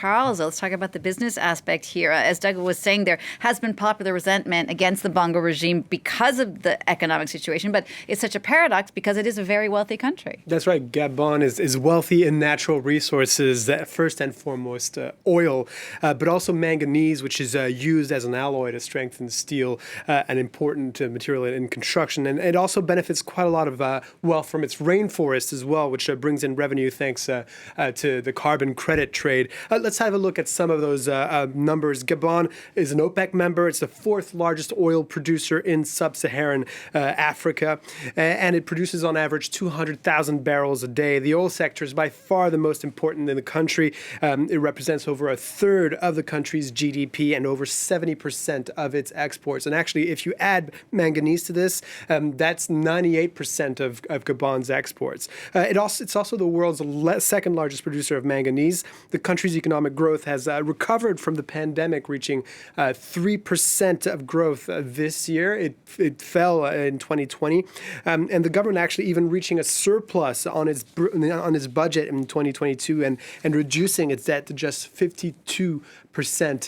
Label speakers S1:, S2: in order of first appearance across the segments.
S1: Charles, let's talk about the business aspect here. As Doug was saying, there has been popular resentment against the Bongo regime because of the economic situation, but it's such a paradox because it is a very wealthy country.
S2: That's right. Gabon is wealthy in natural resources, first and foremost oil, but also manganese, which is used as an alloy to strengthen steel, an important material in construction. And it also benefits quite a lot of wealth from its rainforest as well, which brings in revenue thanks to the carbon credit trade. Let's have a look at some of those numbers. Gabon is an OPEC member. It's the fourth largest oil producer in sub-Saharan Africa, and it produces on average 200,000 barrels a day. The oil sector is by far the most important in the country. It represents over a third of the country's GDP and over 70% of its exports. And actually, if you add manganese to this, that's 98% of Gabon's exports. It's also the world's second largest producer of manganese. The country's economic growth has recovered from the pandemic, reaching 3% of growth this year. It fell in 2020, and the government actually even reaching a surplus on its budget in 2022 and reducing its debt to just 52%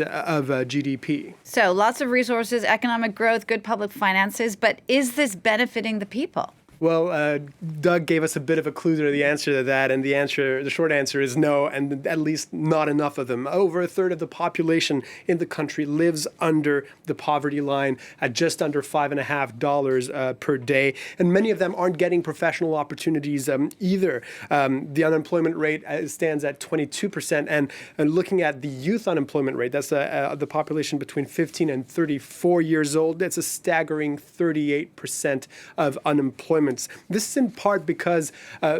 S2: of GDP.
S1: So lots of resources, economic growth, good public finances, but is this benefiting the people?
S2: Well, Doug gave us a bit of a clue to the answer to that, and the short answer is no, and at least not enough of them. Over a third of the population in the country lives under the poverty line at just under $5.50 per day, and many of them aren't getting professional opportunities either. The unemployment rate stands at 22%, and looking at the youth unemployment rate, that's the population between 15 and 34 years old, that's a staggering 38% of unemployment. This is in part because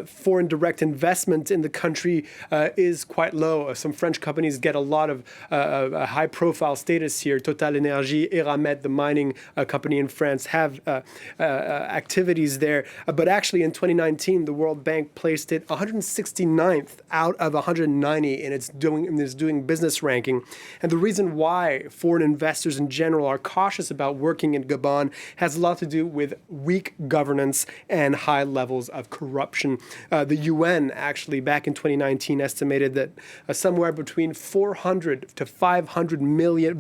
S2: foreign direct investment in the country is quite low. Some French companies get a lot of high-profile status here. Total Energy, Eramet, the mining company in France, have activities there. But actually, in 2019, the World Bank placed it 169th out of 190 in its doing business ranking. And the reason why foreign investors in general are cautious about working in Gabon has a lot to do with weak governance and high levels of corruption. The UN actually back in 2019 estimated that somewhere between 400 to 500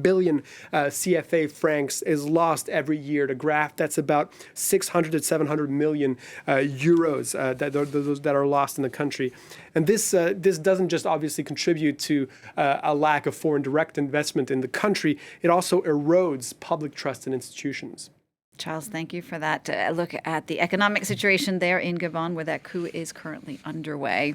S2: billion CFA francs is lost every year to graft. That's about 600 to 700 million euros that are lost in the country. And this doesn't just obviously contribute to a lack of foreign direct investment in the country. It also erodes public trust in institutions.
S1: Charles, thank you for that look at the economic situation there in Gabon, where that coup is currently underway.